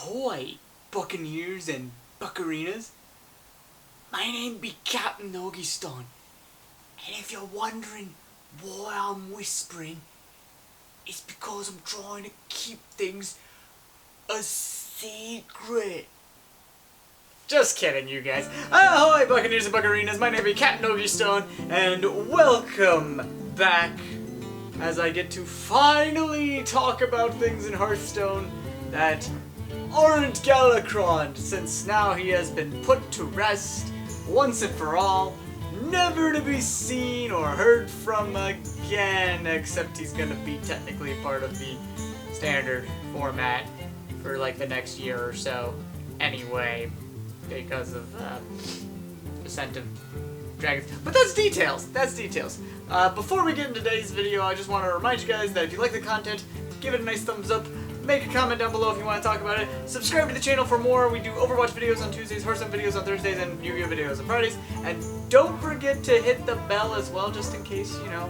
Ahoy, Buccaneers and Buccarinas. My name be Captain Yugioh, and if you're wondering why I'm whispering, it's because I'm trying to keep things a secret. Just kidding, you guys. Ahoy, Buccaneers and Buccarinas. My name is Captain Yugioh, and welcome back as I get to finally talk about things in Hearthstone that aren't Galakron, since now he has been put to rest once and for all, never to be seen or heard from again, except he's gonna be technically part of the standard format for like the next year or so anyway, because of Ascent of Dragons. But that's details. Before we get into today's video, I just want to remind you guys that if you like the content, give it a nice thumbs up. Make a comment down below if you want to talk about it. Subscribe to the channel for more. We do Overwatch videos on Tuesdays, Hearthstone videos on Thursdays, and Yugioh videos on Fridays. And don't forget to hit the bell as well, just in case, you know,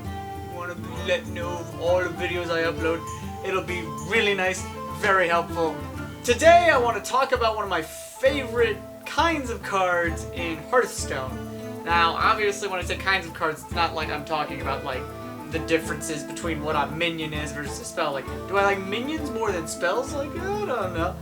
you want to be let know of all the videos I upload. It'll be really nice, very helpful. Today I want to talk about one of my favorite kinds of cards in Hearthstone. Now, obviously, when I say kinds of cards, it's not like I'm talking about, like, the differences between what a minion is versus a spell. Like, do I like minions more than spells? Like, I don't know.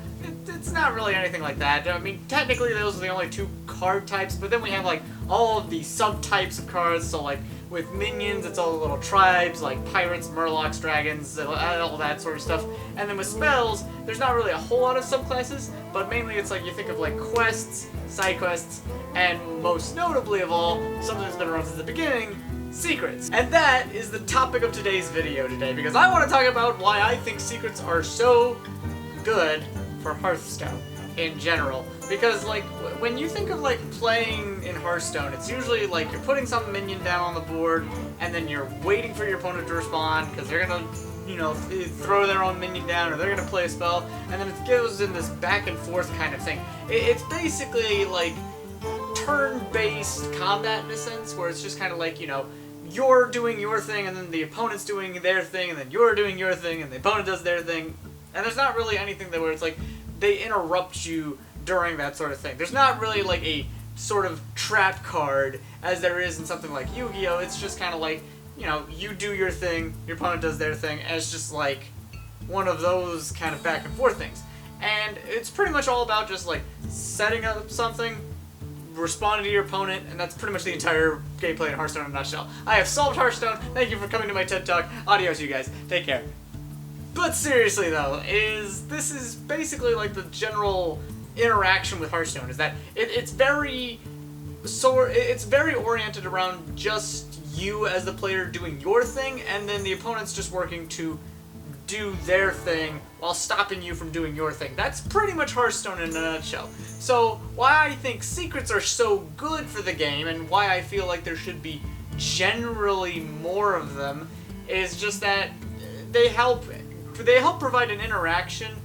It's not really anything like that. I mean, technically, those are the only two card types, but then we have, like, all of the subtypes of cards. So, like, with minions, it's all the little tribes, like pirates, murlocs, dragons, all that sort of stuff. And then with spells, there's not really a whole lot of subclasses, but mainly it's like you think of like quests, side quests, and most notably of all, something that's been around since the beginning, secrets. And that is the topic of today's video today, because I want to talk about why I think secrets are so good for Hearthstone in general. Because, like, when you think of, like, playing in Hearthstone, it's usually, like, you're putting some minion down on the board, and then you're waiting for your opponent to respond, because they're gonna, you know, throw their own minion down, or they're gonna play a spell, and then it goes in this back and forth kind of thing. It's basically, like, turn-based combat in a sense, where it's just kind of like, you know, you're doing your thing, and then the opponent's doing their thing, and then you're doing your thing, and the opponent does their thing, and there's not really anything there where it's like, they interrupt you during that sort of thing. There's not really like a sort of trap card as there is in something like Yu-Gi-Oh! It's just kind of like, you know, you do your thing, your opponent does their thing, and it's just like one of those kind of back and forth things. And it's pretty much all about just like setting up something, responding to your opponent, and that's pretty much the entire gameplay in Hearthstone in a nutshell. I have solved Hearthstone. Thank you for coming to my TED Talk. Adios, you guys. Take care. But seriously though, this is basically like the general interaction with Hearthstone, is that it's very oriented around just you as the player doing your thing, and then the opponent's just working to do their thing while stopping you from doing your thing. That's pretty much Hearthstone in a nutshell. So why I think secrets are so good for the game, and why I feel like there should be generally more of them, is just that they help provide an interaction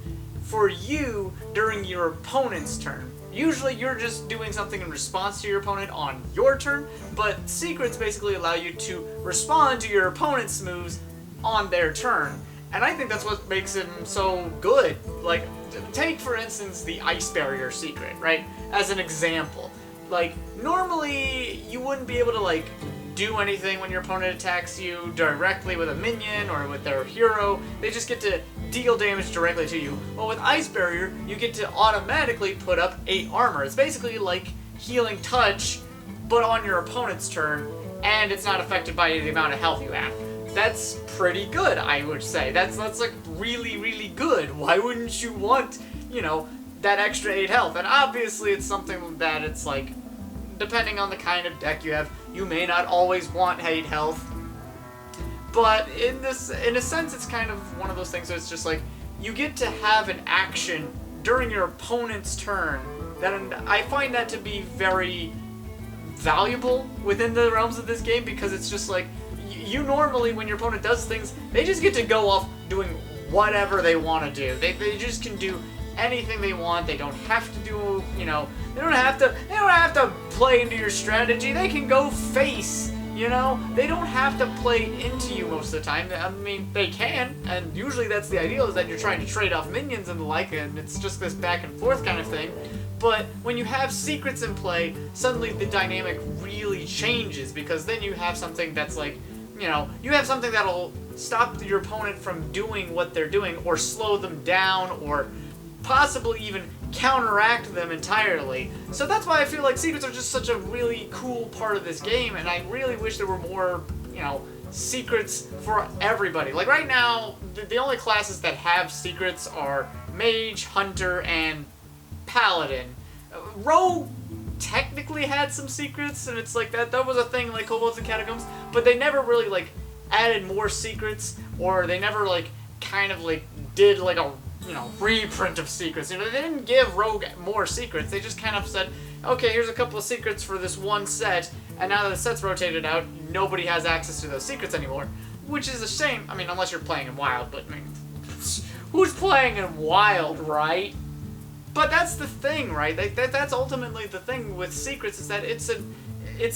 for you during your opponent's turn. Usually you're just doing something in response to your opponent on your turn, but secrets basically allow you to respond to your opponent's moves on their turn. And I think that's what makes him so good. Like, take for instance the Ice Barrier secret, right? As an example. Like, normally you wouldn't be able to like do anything when your opponent attacks you directly with a minion or with their hero. They just get to deal damage directly to you. Well, with Ice Barrier, you get to automatically put up 8 armor. It's basically like Healing Touch, but on your opponent's turn, and it's not affected by the amount of health you have. That's pretty good, I would say. That's like really, really good. Why wouldn't you want, you know, that extra 8 health? And obviously it's something that it's like, depending on the kind of deck you have, you may not always want 8 health. But in a sense, it's kind of one of those things where it's just like, you get to have an action during your opponent's turn, and I find that to be very valuable within the realms of this game, because it's just like, you normally, when your opponent does things, they just get to go off doing whatever they want to do. They just can do anything they want. They don't have to do, you know, they don't have to play into your strategy. They can go face You know, they don't have to play into you most of the time. I mean, they can, and usually that's the ideal, is that you're trying to trade off minions and the like, and it's just this back and forth kind of thing. But when you have secrets in play, suddenly the dynamic really changes, because then you have something that's like, you know, you have something that'll stop your opponent from doing what they're doing, or slow them down, or possibly even counteract them entirely. So that's why I feel like secrets are just such a really cool part of this game, and I really wish there were more, you know, secrets for everybody. Like right now, the only classes that have secrets are Mage, Hunter, and Paladin. Rogue technically had some secrets, and it's like that was a thing like Kobolds and Catacombs, but they never really like added more secrets, or they never like kind of like did like a, you know, reprint of secrets. You know, they didn't give Rogue more secrets. They just kind of said, okay, here's a couple of secrets for this one set, and now that the set's rotated out, nobody has access to those secrets anymore. Which is a shame. I mean, unless you're playing in Wild, but I mean, who's playing in Wild, right? But that's the thing, right? That's ultimately the thing with secrets, is that it's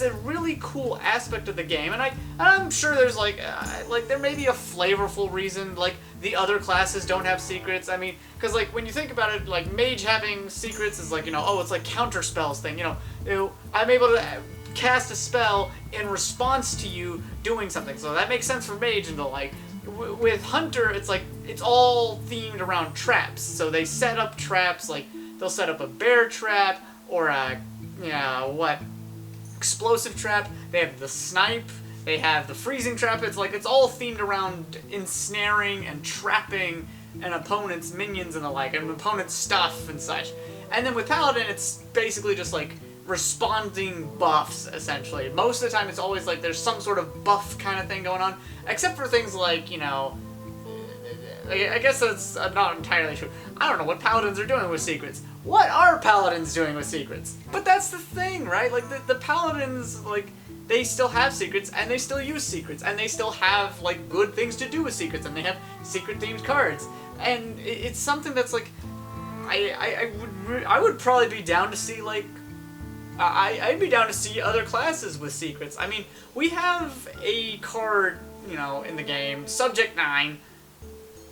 a really cool aspect of the game, and I'm sure there's like there may be a flavorful reason like the other classes don't have secrets. I mean, because like when you think about it, like Mage having secrets is like, you know, oh, it's like counter spells thing. You know, I'm able to cast a spell in response to you doing something, so that makes sense for Mage and the like. With Hunter, it's like it's all themed around traps, so they set up traps, like they'll set up a bear trap or a, you know, what, explosive trap. They have the snipe, they have the freezing trap. It's like it's all themed around ensnaring and trapping an opponent's minions and the like, and opponent's stuff and such. And then with Paladin, it's basically just like responding buffs, essentially. Most of the time it's always like there's some sort of buff kind of thing going on, except for things like, you know, I guess that's not entirely true. I don't know what Paladins are doing with secrets. What are Paladins doing with secrets? But that's the thing, right? Like, the Paladins, like, they still have secrets, and they still use secrets, and they still have, like, good things to do with secrets, and they have secret-themed cards. And it's something that's, like, I would probably be down to see, like, I'd be down to see other classes with secrets. I mean, we have a card, you know, in the game, Subject 9,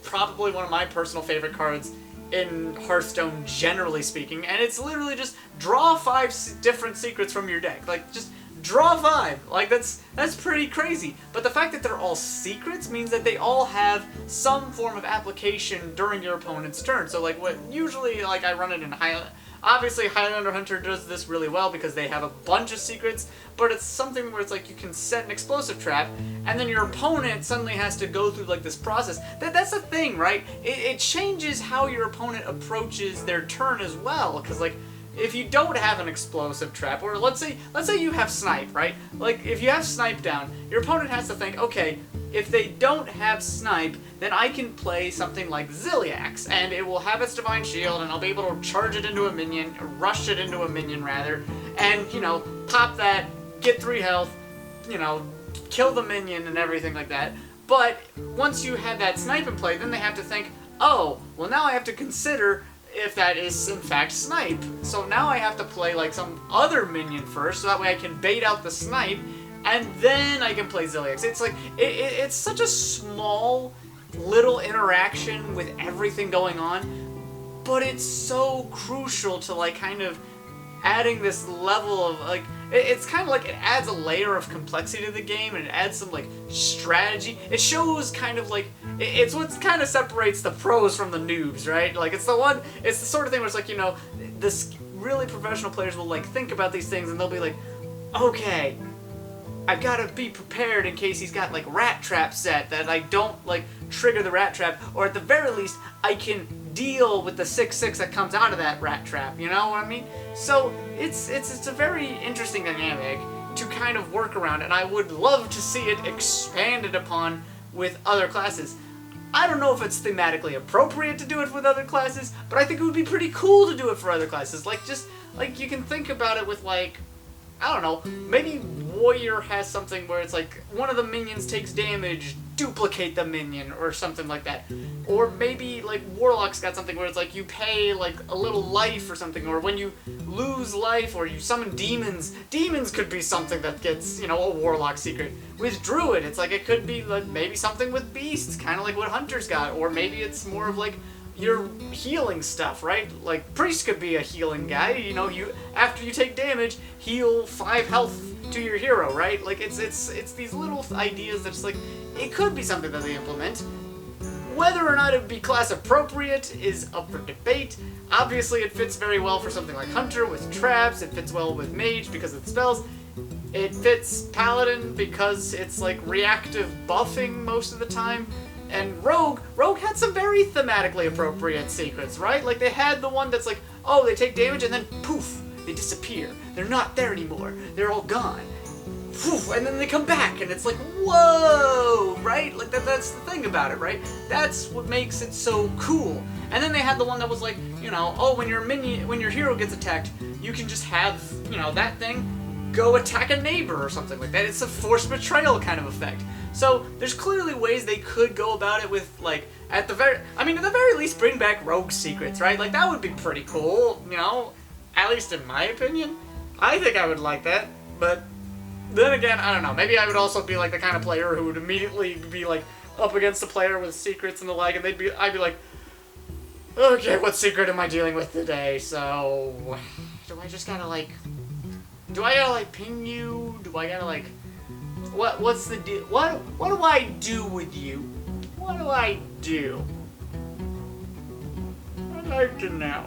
probably one of my personal favorite cards in Hearthstone, generally speaking, and it's literally just draw 5 different secrets from your deck. Like, just draw 5. Like, that's pretty crazy. But the fact that they're all secrets means that they all have some form of application during your opponent's turn. So, like, what usually, like, I run it in Highland. Obviously, Highlander Hunter does this really well because they have a bunch of secrets, but it's something where it's like you can set an explosive trap, and then your opponent suddenly has to go through like this process. That's the thing, right? It changes how your opponent approaches their turn as well, because like if you don't have an explosive trap, or let's say you have snipe, right? Like if you have snipe down, your opponent has to think, okay, if they don't have snipe, then I can play something like Ziliax, and it will have its Divine Shield, and I'll be able to charge it into a minion, rush it into a minion rather, and, you know, pop that, get 3 health, you know, kill the minion and everything like that. But once you have that snipe in play, then they have to think, oh, well now I have to consider if that is in fact snipe. So now I have to play like some other minion first, so that way I can bait out the snipe, and then I can play Ziliax. It's like, it's such a small little interaction with everything going on, but it's so crucial to like kind of adding this level of like, it's kind of like it adds a layer of complexity to the game, and it adds some like strategy. It shows kind of like, it's what kind of separates the pros from the noobs, right? Like it's the sort of thing where it's like, you know, this really professional players will like think about these things, and they'll be like, okay, I've got to be prepared in case he's got like rat trap set, that I don't like trigger the rat trap, or at the very least I can deal with the 6/6 that comes out of that rat trap, you know what I mean? So it's a very interesting dynamic to kind of work around, and I would love to see it expanded upon with other classes. I don't know if it's thematically appropriate to do it with other classes, but I think it would be pretty cool to do it for other classes. Like, just like you can think about it with like, I don't know, maybe Warrior has something where it's like one of the minions takes damage duplicate the minion or something like that. Or maybe like Warlock's got something where it's like you pay like a little life or something, or when you lose life or you summon demons. Demons could be something that gets, you know, a Warlock secret. With Druid, it's like it could be like maybe something with beasts, kind of like what Hunter's got, or maybe it's more of like your healing stuff, right? Like Priest could be a healing guy, you know, you after you take damage, heal 5 health to your hero, right? Like it's these little ideas that's like it could be something that they implement. Whether or not it would be class appropriate is up for debate. Obviously it fits very well for something like Hunter with traps, it fits well with Mage because of the spells. It fits Paladin because it's like reactive buffing most of the time. And Rogue had some very thematically appropriate secrets, right? Like they had the one that's like, oh, they take damage and then poof, they disappear. They're not there anymore. They're all gone. Poof, and then they come back, and it's like, whoa, right? Like that's the thing about it, right? That's what makes it so cool. And then they had the one that was like, you know, oh, when your hero gets attacked, you can just have, you know, that thing go attack a neighbor or something like that. It's a forced betrayal kind of effect. So there's clearly ways they could go about it with, like, at the very least bring back Rogue secrets, right? Like that would be pretty cool, you know, at least in my opinion. I think I would like that, but then again, I don't know. Maybe I would also be like the kind of player who would immediately be like up against a player with secrets and the like, and I'd be like, okay, what secret am I dealing with today? So, do I just gotta like ping you? Do I gotta like, what's the deal? What do I do with you? What do I do? I'd like to know.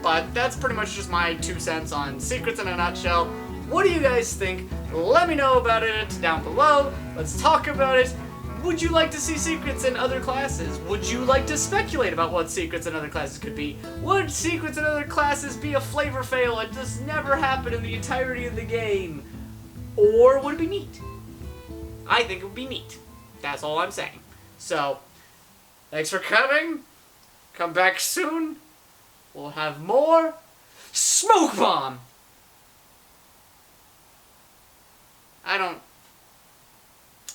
But that's pretty much just my 2 cents on secrets in a nutshell. What do you guys think? Let me know about it down below. Let's talk about it. Would you like to see secrets in other classes? Would you like to speculate about what secrets in other classes could be? Would secrets in other classes be a flavor fail and just never happen in the entirety of the game? Or would it be neat? I think it would be neat. That's all I'm saying. So, thanks for coming. Come back soon. We'll have more Smoke Bomb! I don't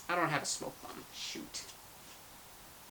have a smoke bomb. Shoot.